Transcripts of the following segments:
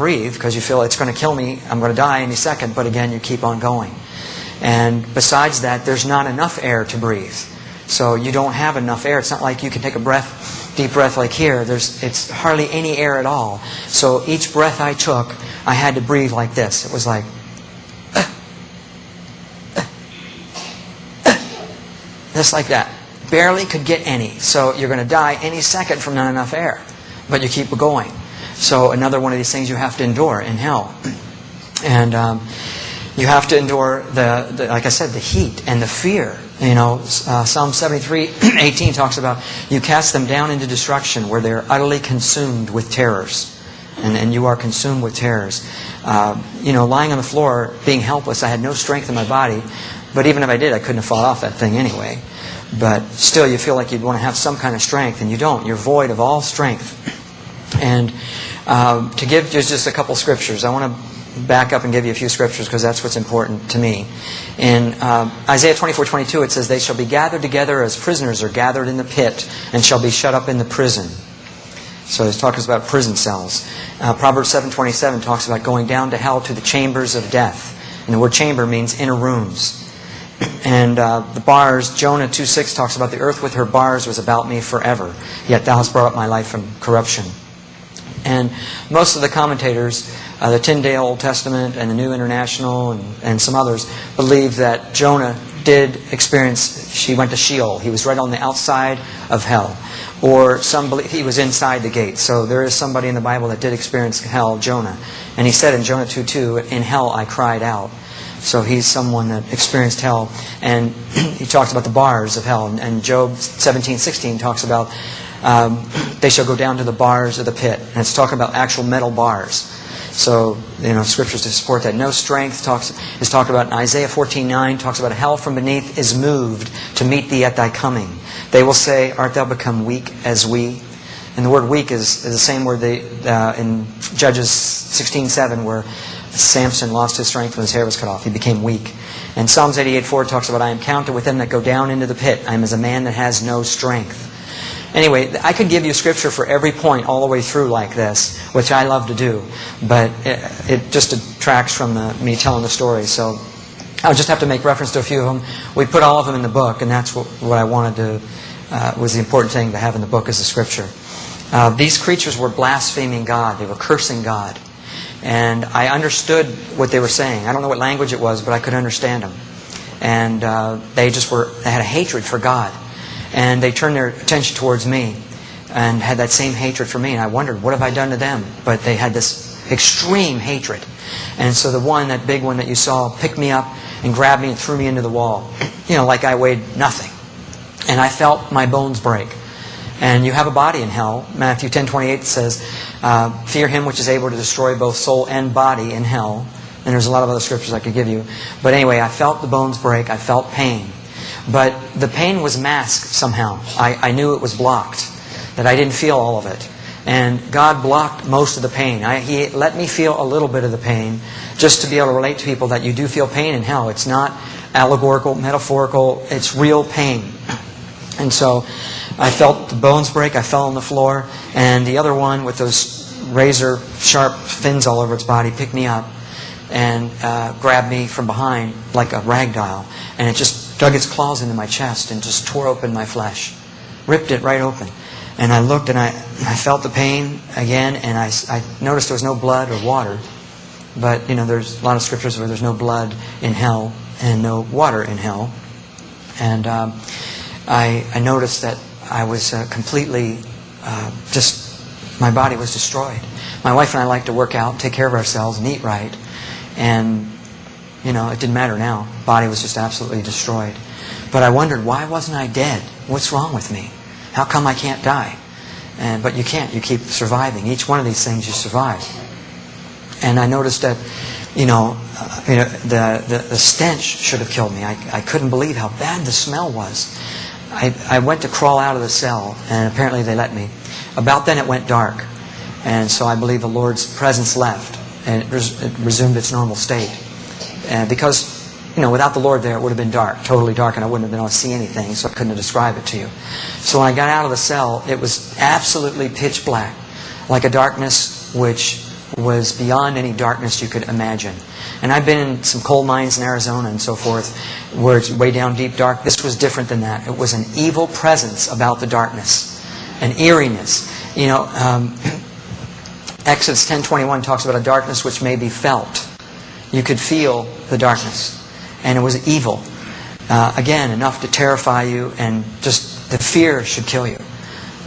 breathe because you feel it's going to kill me, I'm going to die any second, but again, you keep on going. And besides that, there's not enough air to breathe. So you don't have enough air. It's not like you can take a deep breath like here. It's hardly any air at all. So each breath I took, I had to breathe like this. It was like, just like that. Barely could get any. So you're going to die any second from not enough air. But you keep going. So another one of these things you have to endure in hell. And you have to endure, like I said, the heat and the fear. You know, Psalm 73:18 talks about, you cast them down into destruction where they're utterly consumed with terrors. And you are consumed with terrors. Lying on the floor, being helpless, I had no strength in my body. But even if I did, I couldn't have fallen off that thing anyway. But still, you feel like you'd want to have some kind of strength, and you don't. You're void of all strength. And to give just a couple scriptures, I want to back up and give you a few scriptures because that's what's important to me. In Isaiah 24:22, it says, they shall be gathered together as prisoners are gathered in the pit and shall be shut up in the prison. So it talks about prison cells. Proverbs 7:27 talks about going down to hell to the chambers of death. And the word chamber means inner rooms. And the bars, Jonah 2:6 talks about the earth with her bars was about me forever. Yet thou hast brought up my life from corruption. And most of the commentators, the Tyndale Old Testament and the New International and some others, believe that Jonah did experience, she went to Sheol. He was right on the outside of hell. Or some believe he was inside the gate. So there is somebody in the Bible that did experience hell, Jonah. And he said in Jonah 2:2, in hell I cried out. So he's someone that experienced hell. And he talks about the bars of hell. And Job 17:16 talks about they shall go down to the bars of the pit. And it's talking about actual metal bars. So, scriptures to support that. No strength is talked about in Isaiah 14:9, talks about hell from beneath is moved to meet thee at thy coming. They will say, art thou become weak as we? And the word weak is the same word in Judges 16:7 where Samson lost his strength when his hair was cut off. He became weak. And Psalms 88:4 talks about, I am counted with them that go down into the pit. I am as a man that has no strength. Anyway, I could give you scripture for every point all the way through like this, which I love to do. But it just detracts from me telling the story. So I'll just have to make reference to a few of them. We put all of them in the book, and that's what I wanted to, was the important thing to have in the book is the scripture. These creatures were blaspheming God. They were cursing God. And I understood what they were saying. I don't know what language it was, but I could understand them. And they had a hatred for God. And they turned their attention towards me and had that same hatred for me. And I wondered, what have I done to them? But they had this extreme hatred. And so that big one that you saw, picked me up and grabbed me and threw me into the wall. Like I weighed nothing. And I felt my bones break. And you have a body in hell. Matthew 10:28 says, fear him which is able to destroy both soul and body in hell. And there's a lot of other scriptures I could give you. But anyway, I felt the bones break. I felt pain. But the pain was masked somehow. I knew it was blocked. That I didn't feel all of it. And God blocked most of the pain. He let me feel a little bit of the pain just to be able to relate to people that you do feel pain in hell. It's not allegorical, metaphorical. It's real pain. And so I felt the bones break. I fell on the floor. And the other one with those razor sharp fins all over its body picked me up and grabbed me from behind like a rag doll. And it just dug its claws into my chest and just tore open my flesh. Ripped it right open. And I looked and I felt the pain again, and I noticed there was no blood or water. But, there's a lot of scriptures where there's no blood in hell and no water in hell. And I noticed that I was completely, my body was destroyed. My wife and I like to work out, take care of ourselves, and eat right. And it didn't matter now. Body was just absolutely destroyed. But I wondered, why wasn't I dead? What's wrong with me? How come I can't die? But you can't. You keep surviving. Each one of these things you survive. And I noticed that, the stench should have killed me. I couldn't believe how bad the smell was. I went to crawl out of the cell, and apparently they let me. About then it went dark. And so I believe the Lord's presence left, and it resumed its normal state. And because, without the Lord there, it would have been dark, totally dark, and I wouldn't have been able to see anything, so I couldn't describe it to you. So when I got out of the cell, it was absolutely pitch black, like a darkness which was beyond any darkness you could imagine. And I've been in some coal mines in Arizona and so forth, where it's way down deep dark. This was different than that. It was an evil presence about the darkness, an eeriness. You know, Exodus 10:21 talks about a darkness which may be felt. You could feel the darkness, and it was evil. Again, enough to terrify you, and just the fear should kill you.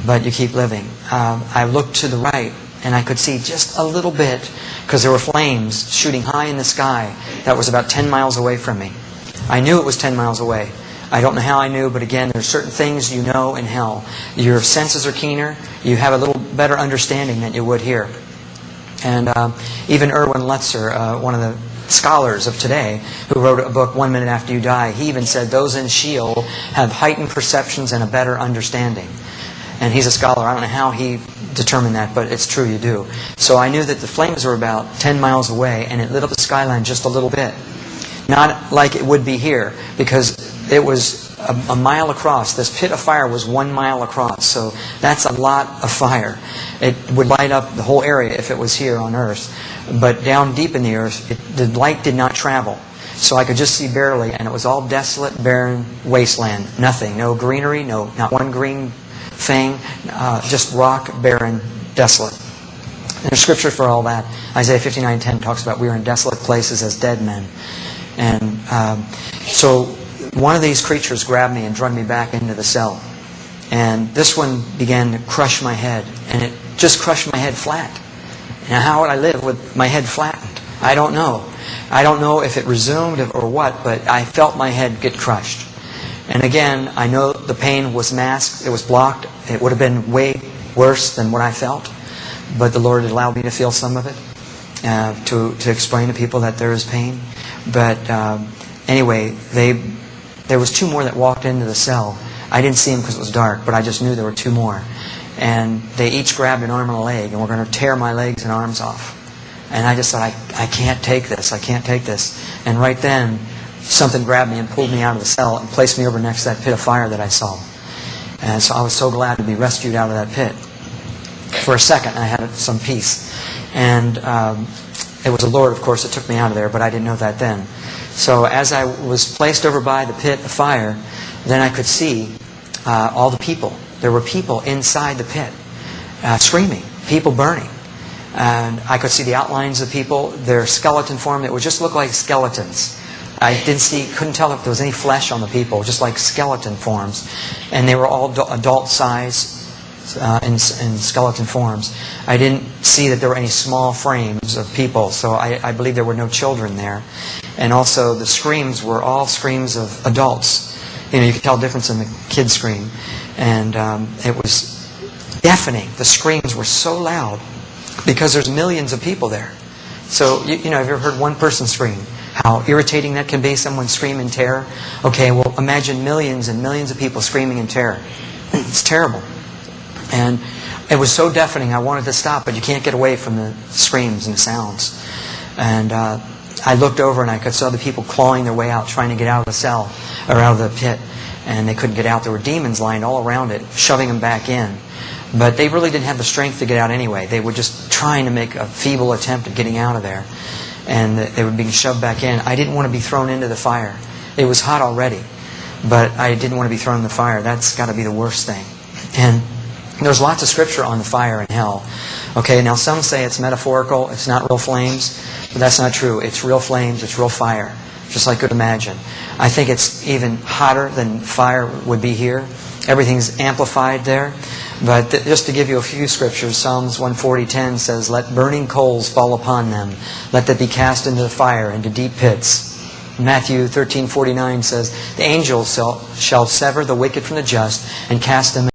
But you keep living. I looked to the right, and I could see just a little bit, because there were flames shooting high in the sky that was about 10 miles away from me. I knew it was 10 miles away. I don't know how I knew, but again, there's certain things you know in hell. Your senses are keener. You have a little better understanding than you would here. And even Erwin Lutzer, one of the scholars of today, who wrote a book, 1 Minute After You Die, he even said those in Sheol have heightened perceptions and a better understanding. And he's a scholar. I don't know how he determined that, but it's true, you do. So I knew that the flames were about 10 miles away, and it lit up the skyline just a little bit. Not like it would be here, because it was a mile across. This pit of fire was 1 mile across, so that's a lot of fire. It would light up the whole area if it was here on Earth. But down deep in the earth, the light did not travel. So I could just see barely, and it was all desolate, barren wasteland. Nothing. No greenery, not one green thing, just rock, barren, desolate. And there's scripture for all that. Isaiah 59:10 talks about we are in desolate places as dead men. And so one of these creatures grabbed me and drug me back into the cell. And this one began to crush my head, and it just crushed my head flat. Now, how would I live with my head flattened? I don't know. I don't know if it resumed or what, but I felt my head get crushed. And again, I know the pain was masked. It was blocked. It would have been way worse than what I felt. But the Lord allowed me to feel some of it, to explain to people that there is pain. But anyway, there was 2 more that walked into the cell. I didn't see them because it was dark, but I just knew there were 2 more. And they each grabbed an arm and a leg, and were going to tear my legs and arms off. And I just thought, I can't take this. I can't take this. And right then, something grabbed me and pulled me out of the cell and placed me over next to that pit of fire that I saw. And so I was so glad to be rescued out of that pit. For a second, I had some peace. And it was the Lord, of course, that took me out of there, but I didn't know that then. So as I was placed over by the pit of fire, then I could see all the people. There were people inside the pit, screaming, people burning. And I could see the outlines of people, their skeleton form that would just look like skeletons. I couldn't tell if there was any flesh on the people, just like skeleton forms. And they were all adult size in skeleton forms. I didn't see that there were any small frames of people, so I believe there were no children there. And also the screams were all screams of adults. You know, you could tell the difference in the kid scream. And it was deafening. The screams were so loud because there's millions of people there. So, you know, have you ever heard one person scream? How irritating that can be, someone scream in terror. Okay, well, imagine millions and millions of people screaming in terror. It's terrible. And it was so deafening, I wanted to stop, but you can't get away from the screams and the sounds. And I looked over and I could see the people clawing their way out, trying to get out of the cell, or out of the pit. And they couldn't get out. There were demons lying all around it, shoving them back in. But they really didn't have the strength to get out anyway. They were just trying to make a feeble attempt at getting out of there. And they were being shoved back in. I didn't want to be thrown into the fire. It was hot already. But I didn't want to be thrown in the fire. That's got to be the worst thing. And there's lots of scripture on the fire in hell. Okay, now some say it's metaphorical. It's not real flames. But that's not true. It's real flames. It's real fire. Just like you could imagine. I think it's even hotter than fire would be here. Everything's amplified there. But just to give you a few scriptures, Psalms 140:10 says, "Let burning coals fall upon them. Let them be cast into the fire, into deep pits." Matthew 13:49 says, "The angels shall sever the wicked from the just and cast them